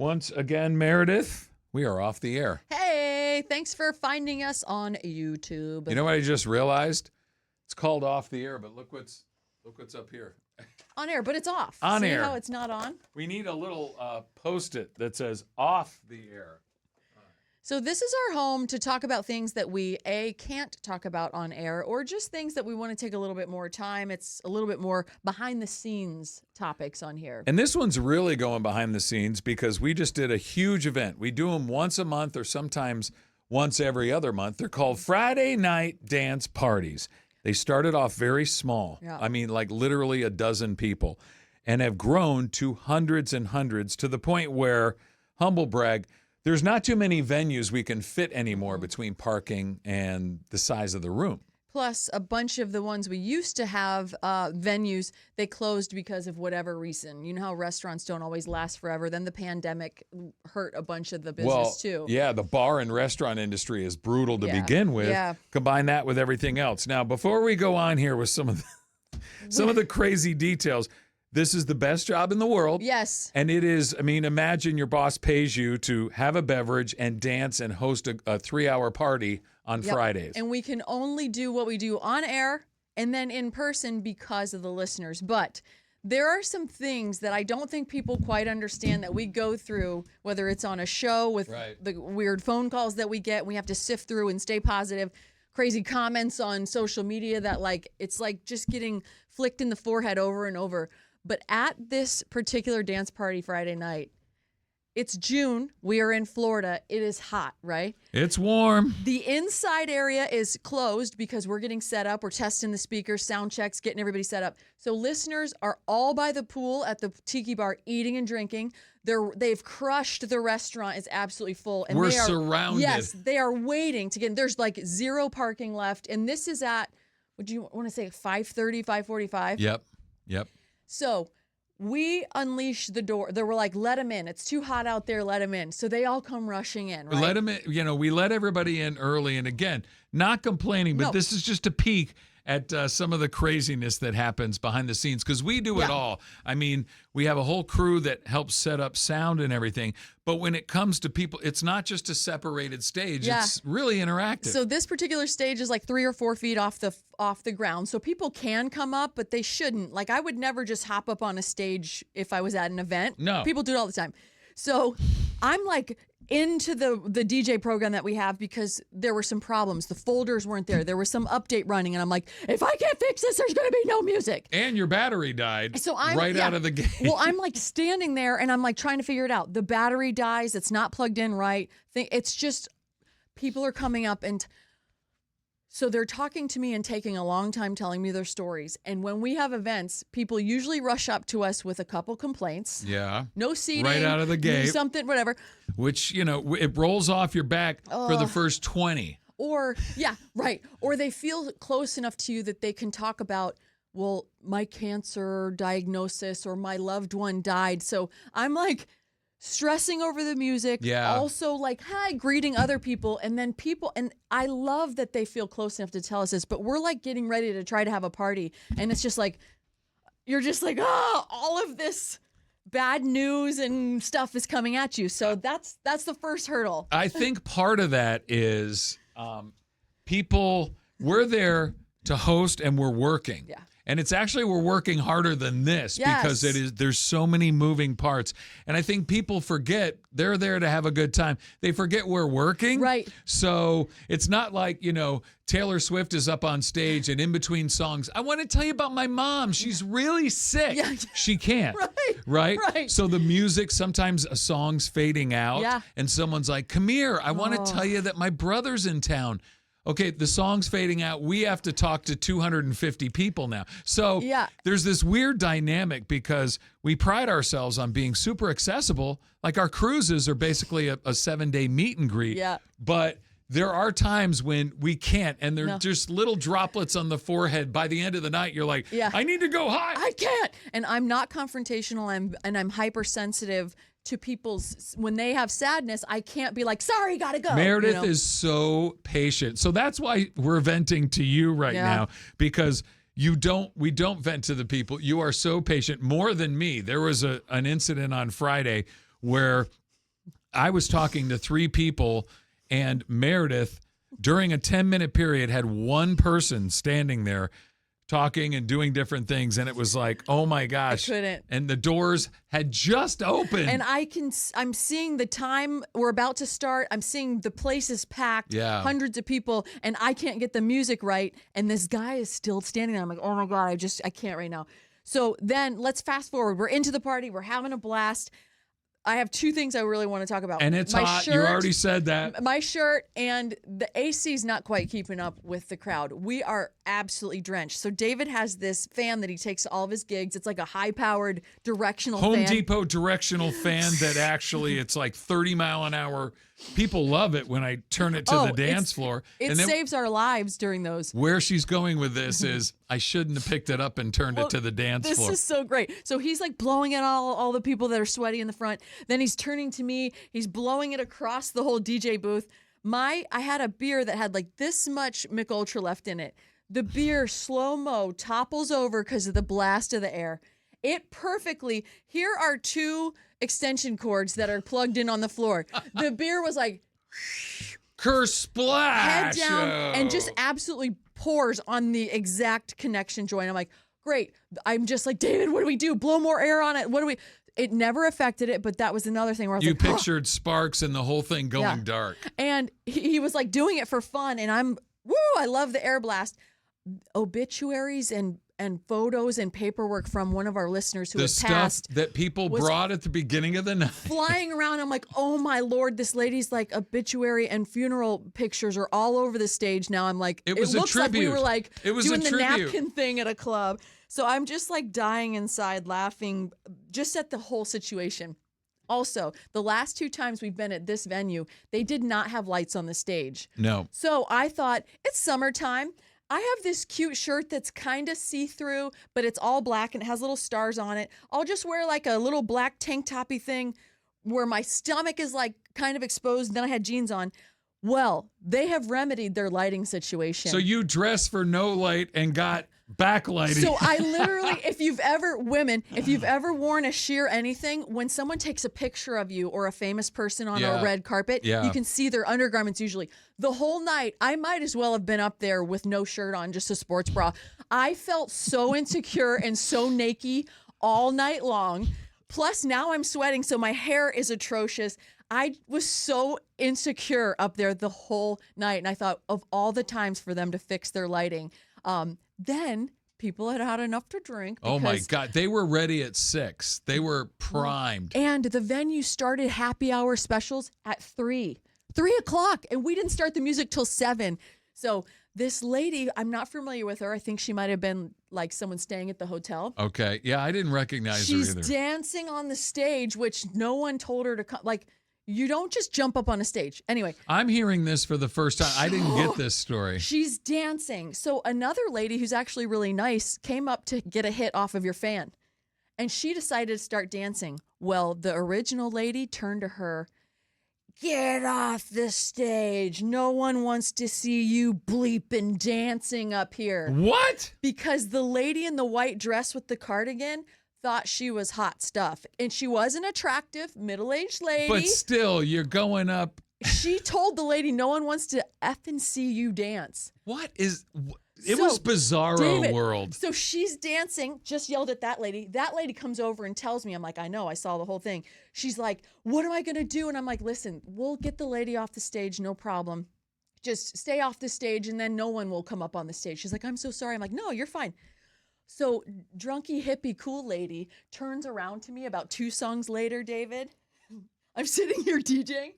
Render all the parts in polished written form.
Once again, Meredith, we are off the air. Hey, thanks for finding us on YouTube. You know what I just realized? It's called Off the Air, but look what's up here. On air, but it's off. On See air. how it's not on? We need a little Post-it that says Off the Air. So this is our home to talk about things that we, can't talk about on air, or just things that we want to take a little bit more time. It's a little bit more behind-the-scenes topics on here. And this one's really going behind the scenes because we just did a huge event. We do them once a month or sometimes once every other month. They're called Friday Night Dance Parties. They started off very small. Yeah. I mean, like literally a dozen people, and have grown to hundreds and hundreds to the point where, humble brag, there's not too many venues we can fit anymore between parking and the size of the room. Plus, a bunch of the ones we used to have, venues, they closed because of whatever reason. You know how restaurants don't always last forever. Then the pandemic hurt a bunch of the business, too. Yeah, the bar and restaurant industry is brutal to begin with. Yeah. Combine that with everything else. Now, before we go on here with some of the crazy details, this is the best job in the world. Yes. And it is, I mean, imagine your boss pays you to have a beverage and dance and host a 3-hour party on Fridays. And we can only do what we do on air and then in person because of the listeners. But there are some things that I don't think people quite understand that we go through, whether it's on a show with the weird phone calls that we get. We have to sift through and stay positive. Crazy comments on social media that it's like just getting flicked in the forehead over and over. But at this particular dance party Friday night, it's June. We are in Florida. It is hot, right? It's warm. The inside area is closed because we're getting set up. We're testing the speakers, sound checks, getting everybody set up. So listeners are all by the pool at the Tiki Bar eating and drinking. They've crushed the restaurant. It's absolutely full. And we're surrounded. Yes, they are waiting to get in. There's like zero parking left. And this is at, would you want to say 5:30, 5:45? Yep. So we unleash the door. They were like, let them in. It's too hot out there. Let them in. So they all come rushing in, right? Let them in. We let everybody in early. And again, not complaining, but this is just a peek at some of the craziness that happens behind the scenes, because we do it all. I mean, we have a whole crew that helps set up sound and everything. But when it comes to people, it's not just a separated stage. Yeah. It's really interactive. So this particular stage is like 3 or 4 feet off the ground. So people can come up, but they shouldn't. Like, I would never just hop up on a stage if I was at an event. No. People do it all the time. So I'm like into the DJ program that we have because there were some problems. The folders weren't there. There was some update running, and I'm like, if I can't fix this, there's going to be no music. And your battery died out of the gate. Well, I'm like standing there, and I'm like trying to figure it out. The battery dies. It's not plugged in right. It's just people are coming up, and so they're talking to me and taking a long time telling me their stories. And when we have events, people usually rush up to us with a couple complaints. Yeah. No seating. Right out of the gate. Something, whatever. Which, it rolls off your back for the first 20. Or they feel close enough to you that they can talk about, well, my cancer diagnosis or my loved one died. So I'm like stressing over the music. Yeah. Also like, hi, greeting other people. And then and I love that they feel close enough to tell us this, but we're like getting ready to try to have a party. And it's just like, you're just like, all of this bad news and stuff is coming at you. So that's the first hurdle. I think part of that is people, we're there to host and we're working. Yeah. And it's actually, we're working harder than this because there's so many moving parts. And I think people forget they're there to have a good time. They forget we're working. Right. So it's not like, Taylor Swift is up on stage and in between songs, I want to tell you about my mom. She's really sick. Yeah. She can't. Right? So the music, sometimes a song's fading out. Yeah. And someone's like, come here. I want to tell you that my brother's in town. Okay, the song's fading out. We have to talk to 250 people now. So there's this weird dynamic because we pride ourselves on being super accessible. Like our cruises are basically a 7-day meet and greet. Yeah. But there are times when we can't, and they're just little droplets on the forehead. By the end of the night, you're like, I need to go high. I can't. And I'm not confrontational, and I'm hypersensitive to people's, when they have sadness, I can't be like, sorry, gotta go. Meredith is so patient. So that's why we're venting to you right now, because we don't vent to the people. You are so patient, more than me. There was an incident on Friday where I was talking to 3 people, and Meredith, during a 10-minute period, had one person standing there talking and doing different things, and it was like, oh my gosh. I couldn't. And the doors had just opened. And I'm seeing the time we're about to start. I'm seeing the place is packed, hundreds of people, and I can't get the music right. And this guy is still standing there. I'm like, oh my God, I can't right now. So then let's fast forward. We're into the party. We're having a blast. I have 2 things I really want to talk about. And it's my hot. Shirt, you already said that. My shirt and the AC's not quite keeping up with the crowd. We are absolutely drenched. So David has this fan that he takes to all of his gigs. It's like a high-powered directional fan. Home Depot directional fan that actually it's like 30 mile an hour. People love it when I turn it to the dance floor. It saves our lives during those. Where she's going with this is I shouldn't have picked it up and turned it to the dance floor. This is so great. So he's like blowing at all the people that are sweaty in the front. Then he's turning to me. He's blowing it across the whole DJ booth. I had a beer that had like this much Mick Ultra left in it. The beer slow-mo topples over because of the blast of the air. It perfectly. Here are 2 extension cords that are plugged in on the floor. The beer was like splash, head down, and just absolutely pours on the exact connection joint. I'm like, great. I'm just like, David, what do we do? Blow more air on it. What do we? It never affected it, but that was another thing where I was you like, pictured sparks and the whole thing going dark. And he was like doing it for fun, and I love the air blast. Obituaries and photos and paperwork from one of our listeners who had passed. The stuff that people brought at the beginning of the night. Flying around. I'm like, oh my Lord, this lady's like obituary and funeral pictures are all over the stage now. I'm like, it looks like we were like doing the tribute. napkin thing at a club. So I'm just like dying inside laughing just at the whole situation. Also, the last 2 times we've been at this venue, they did not have lights on the stage. No. So I thought, it's summertime. I have this cute shirt that's kind of see-through, but it's all black and it has little stars on it. I'll just wear like a little black tank toppy thing where my stomach is like kind of exposed. Then I had jeans on. Well, they have remedied their lighting situation. So you dressed for no light and got backlighting. So I literally, if you've ever worn a sheer anything, when someone takes a picture of you or a famous person on a red carpet, you can see their undergarments usually. The whole night, I might as well have been up there with no shirt on, just a sports bra. I felt so insecure and so naked all night long. Plus, now I'm sweating, so my hair is atrocious. I was so insecure up there the whole night, and I thought of all the times for them to fix their lighting. Then people had enough to drink. Oh my God. They were ready at 6. They were primed. And the venue started happy hour specials at 3 o'clock. And we didn't start the music till 7. So this lady, I'm not familiar with her. I think she might have been like someone staying at the hotel. Okay. Yeah, I didn't recognize her either. She's dancing on the stage, which no one told her to come. Like, you don't just jump up on a stage. Anyway. I'm hearing this for the first time. I didn't get this story. She's dancing. So another lady who's actually really nice came up to get a hit off of your fan. And she decided to start dancing. Well, the original lady turned to her. Get off the stage. No one wants to see you bleeping dancing up here. What? Because the lady in the white dress with the cardigan thought she was hot stuff. And she was an attractive, middle-aged lady. But still, you're going up. She told the lady, no one wants to effing see you dance. What is... It was Bizarro David, World. So she's dancing, just yelled at that lady. That lady comes over and tells me, I'm like, I know, I saw the whole thing. She's like, what am I going to do? And I'm like, listen, we'll get the lady off the stage, no problem. Just stay off the stage and then no one will come up on the stage. She's like, I'm so sorry. I'm like, no, you're fine. So drunky, hippie, cool lady turns around to me about 2 songs later, David. I'm sitting here DJing.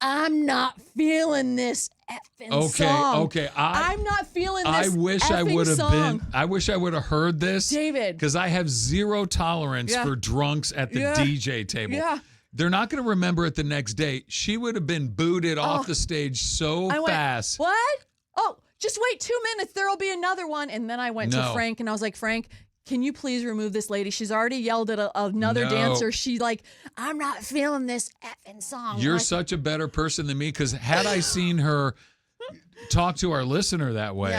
I'm not feeling this effing song. Okay. I'm not feeling this I wish I would have song. I wish I would have heard this. David. Because I have zero tolerance for drunks at the DJ table. Yeah. They're not going to remember it the next day. She would have been booted off the stage so fast. What? Oh, just wait 2 minutes. There'll be another one. And then I went to Frank and I was like, Frank, can you please remove this lady? She's already yelled at another dancer. She like, I'm not feeling this effing song. You're such a better person than me because had I seen her talk to our listener that way,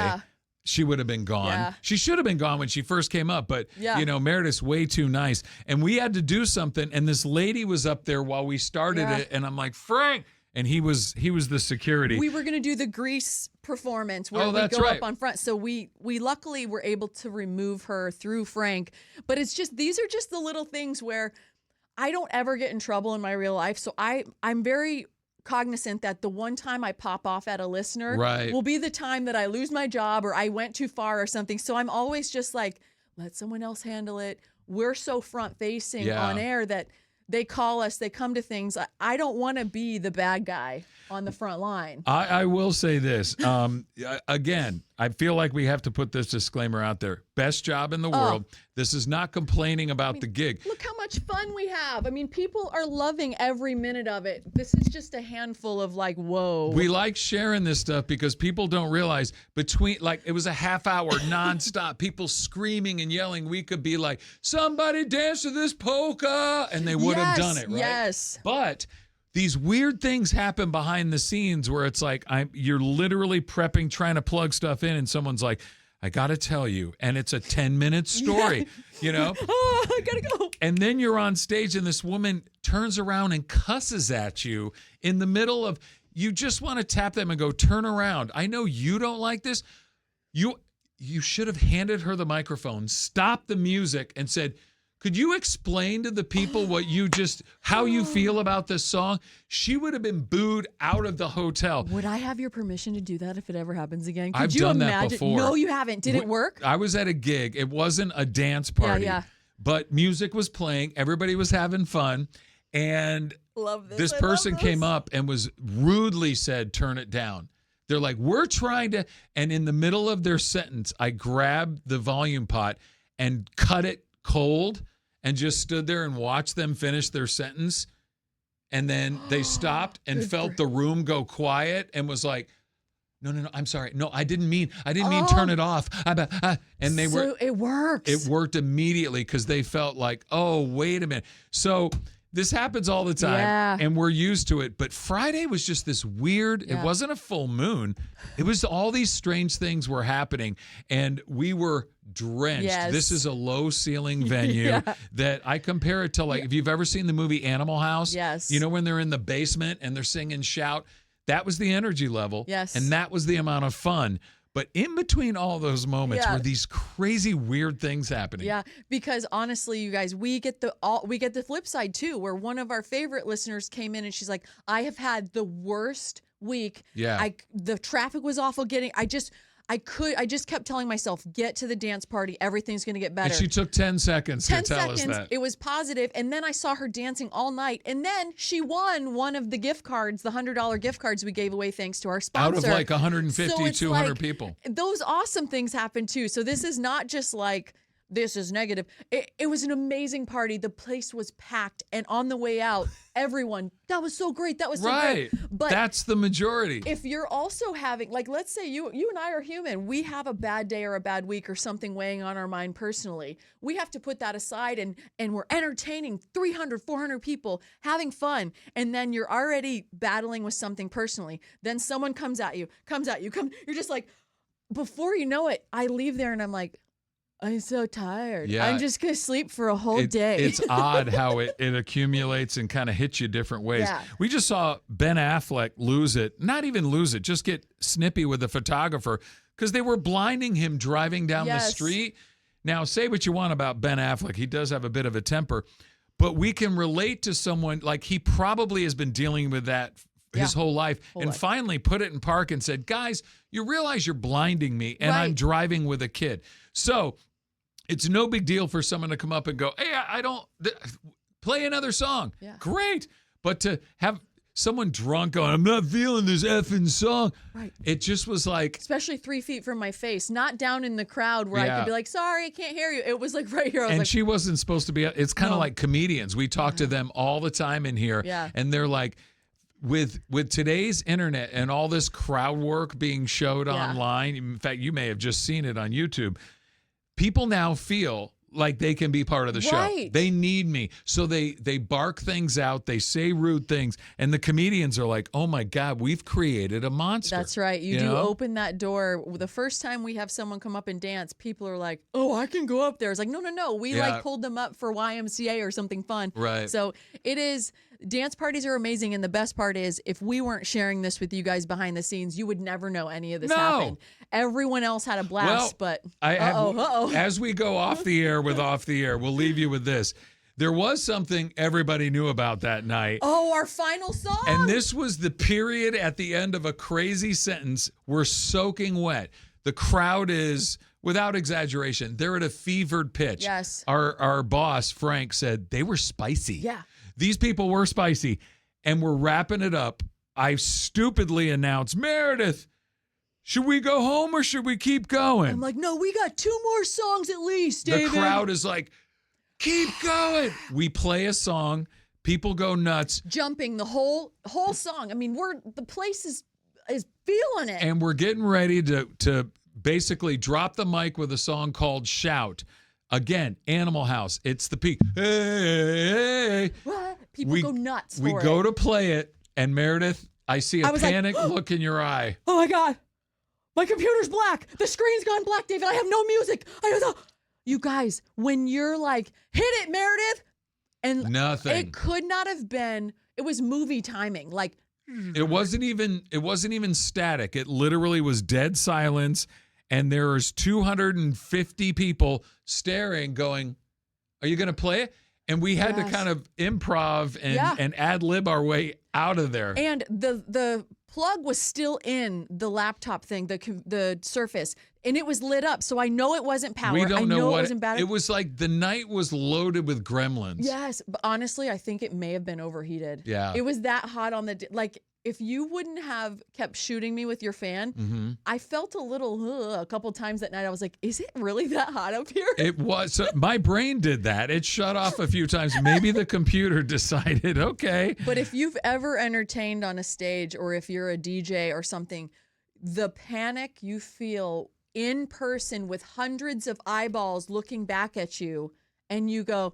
she would have been gone. Yeah. She should have been gone when she first came up, but Yeah. Meredith's way too nice. And we had to do something, and this lady was up there while we started it, and I'm like, Frank, and he was the security. We were going to do the Grease performance where we that's go right. up on front. So we luckily were able to remove her through Frank. But it's just, these are just the little things where I don't ever get in trouble in my real life. So I'm very cognizant that the one time I pop off at a listener will be the time that I lose my job or I went too far or something. So I'm always just like, let someone else handle it. We're so front facing on air that they call us, they come to things. I don't want to be the bad guy on the front line. I will say this. Again, I feel like we have to put this disclaimer out there. Best job in the world. This is not complaining about the gig. Look how much fun we have. I mean, people are loving every minute of it. This is just a handful of like, whoa. We like sharing this stuff because people don't realize it was a half hour nonstop, people screaming and yelling. We could be like, somebody dance to this polka, and they would have done it, right? Yes. But these weird things happen behind the scenes where it's like you're literally prepping, trying to plug stuff in, and someone's like, I got to tell you, and it's a 10-minute story, Oh, I got to go. And then you're on stage, and this woman turns around and cusses at you in the middle of, you just want to tap them and go, turn around. I know you don't like this. You should have handed her the microphone, stopped the music, and said, could you explain to the people how you feel about this song? She would have been booed out of the hotel. Would I have your permission to do that if it ever happens again? I've done that before. No, you haven't. Did it work? I was at a gig. It wasn't a dance party. But music was playing. Everybody was having fun. And this person came up and was rudely said, turn it down. They're like, we're trying to. And in the middle of their sentence, I grabbed the volume pot and cut it cold and just stood there and watched them finish their sentence. And then they stopped and felt the room go quiet and was like, no, I'm sorry. No, I didn't mean turn it off. And it works. It worked immediately because they felt like, oh, wait a minute. So this happens all the time and we're used to it. But Friday was just this weird, it wasn't a full moon. It was all these strange things were happening and we were drenched. Yes. This is a low ceiling venue that I compare it to if you've ever seen the movie Animal House, when they're in the basement and they're singing Shout, that was the energy level. Yes. And that was the amount of fun. But in between all those moments were these crazy weird things happening. Yeah, because honestly, you guys, we get the flip side too, where one of our favorite listeners came in and she's like, I have had the worst week. Yeah. The traffic was awful. I just kept telling myself, get to the dance party. Everything's going to get better. And she took 10 seconds to tell us that. It was positive. And then I saw her dancing all night. And then she won one of the gift cards, the $100 gift cards we gave away thanks to our sponsor. Out of like 150, 200 people. Those awesome things happen too. So this is not just like, this is negative. It was an amazing party. The place was packed. And on the way out, everyone, that was so great. That was so great. But that's the majority. If you're also having, like, let's say you and I are human. We have a bad day or a bad week or something weighing on our mind personally. We have to put that aside and we're entertaining 300, 400 people, having fun. And then you're already battling with something personally. Then someone comes at you. You're just like, before you know it, I leave there and I'm like, I'm so tired. Yeah. I'm just going to sleep for a whole day. It's odd how it accumulates and kind of hits you different ways. Yeah. We just saw Ben Affleck lose it. Not even lose it, just get snippy with the photographer because they were blinding him driving down the street. Now, say what you want about Ben Affleck. He does have a bit of a temper. But we can relate to someone like he probably has been dealing with that his whole life finally put it in park and said, guys, you realize you're blinding me and I'm driving with a kid. So it's no big deal for someone to come up and go, hey, I don't play another song. Yeah. Great. But to have someone drunk going, I'm not feeling this effing song. Right. It just was like. Especially 3 feet from my face, not down in the crowd where I could be like, sorry, I can't hear you. It was like right here. And she wasn't supposed to be. It's kind of like comedians. We talk to them all the time in here. Yeah. And they're like, with today's internet and all this crowd work being showed online, in fact, you may have just seen it on YouTube, people now feel like they can be part of the show. Right. They need me. So they bark things out. They say rude things. And the comedians are like, oh, my God, we've created a monster. That's right. You do open that door. The first time we have someone come up and dance, people are like, oh, I can go up there. It's like, no. We like pulled them up for YMCA or something fun. Right. So it is. Dance parties are amazing, and the best part is if we weren't sharing this with you guys behind the scenes, you would never know any of this happened. Everyone else had a blast, but as we go off the air with Off the Air, we'll leave you with this. There was something everybody knew about that night. Oh, our final song. And this was the period at the end of a crazy sentence. We're soaking wet. The crowd is, without exaggeration, they're at a fevered pitch. Yes. Our boss, Frank, said they were spicy. Yeah. These people were spicy, and we're wrapping it up. I stupidly announced, Meredith, should we go home or should we keep going? I'm like, no, we got 2 more songs at least, David. The crowd is like, keep going. We play a song. People go nuts. Jumping the whole song. I mean, the place is feeling it. And we're getting ready to basically drop the mic with a song called Shout. Again, Animal House. It's the peak. Hey. What? People go nuts for it. We go to play it, and Meredith, I see a panic look in your eye. Oh, my God. My computer's black. The screen's gone black, David. I have no music. You guys, when you're like, hit it, Meredith. And nothing. It could not have been. It was movie timing. Like, it wasn't even static. It literally was dead silence. And there's 250 people staring, going, are you going to play it? And we had to kind of improv and ad-lib our way out of there. And the plug was still in the laptop thing, the Surface, and it was lit up. So I know it wasn't power. We don't know what it wasn't battery. It was like the night was loaded with gremlins. Yes, but honestly, I think it may have been overheated. Yeah. It was that hot on like, if you wouldn't have kept shooting me with your fan, I felt a little a couple times that night. I was like, is it really that hot up here? It was. So my brain did that. It shut off a few times. Maybe the computer decided, okay. But if you've ever entertained on a stage or if you're a DJ or something, the panic you feel in person with hundreds of eyeballs looking back at you, and you go,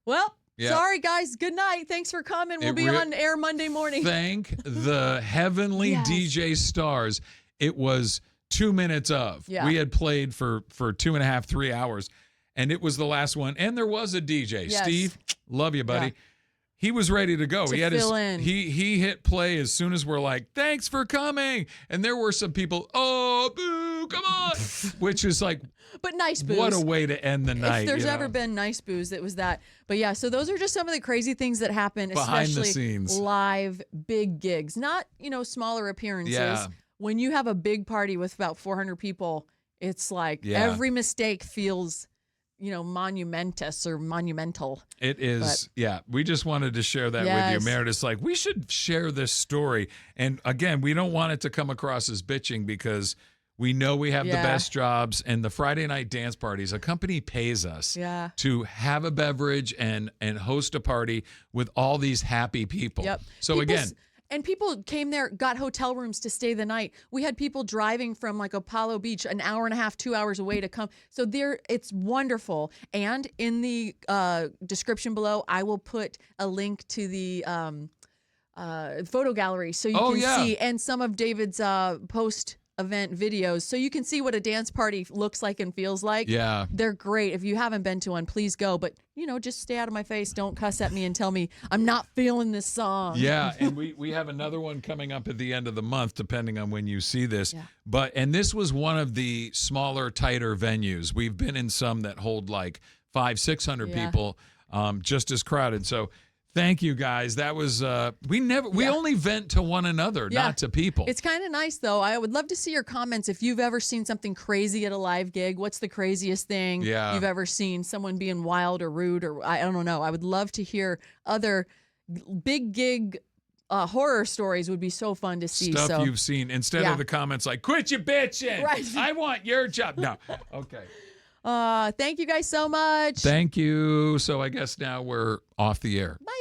well, sorry, guys. Good night. Thanks for coming. We'll be on air Monday morning. Thank the heavenly DJ stars. It was 2 minutes of. Yeah. We had played for 2.5, 3 hours, and it was the last one. And there was a DJ. Yes. Steve, love you, buddy. Yeah. He was ready to go. He had he hit play as soon as we're like, thanks for coming. And there were some people, oh, boo, come on. Which is like, but nice boos. What a way to end the night. If there's ever been nice boos, it was that. But yeah, so those are just some of the crazy things that happen, behind especially the scenes. Live big gigs, not, smaller appearances. Yeah. When you have a big party with about 400 people, it's like every mistake feels monumentous or monumental. It is. We just wanted to share that with you. Meredith's like, we should share this story. And again, we don't want it to come across as bitching because we know we have the best jobs, and the Friday night dance parties, a company pays us to have a beverage and host a party with all these happy people. Yep. So and people came there, got hotel rooms to stay the night. We had people driving from like Apollo Beach, an hour and a half, 2 hours away to come. So it's wonderful. And in the description below, I will put a link to the photo gallery so you can see, and some of David's post-event videos, so you can see what a dance party looks like and feels like. Yeah. They're great. If you haven't been to one, please go. But, just stay out of my face. Don't cuss at me and tell me I'm not feeling this song. Yeah, and we have another one coming up at the end of the month, depending on when you see this. Yeah. And this was one of the smaller, tighter venues. We've been in some that hold like 500-600 people, just as crowded. So thank you, guys. That was we only vent to one another, not to people. It's kind of nice, though. I would love to see your comments if you've ever seen something crazy at a live gig. What's the craziest thing you've ever seen? Someone being wild or rude, or I don't know. I would love to hear other big gig horror stories. Would be so fun to see. Stuff you've seen instead of the comments like, quit your bitching. Right. I want your job. No. Okay. Thank you guys so much. Thank you. So I guess now we're off the air. Bye.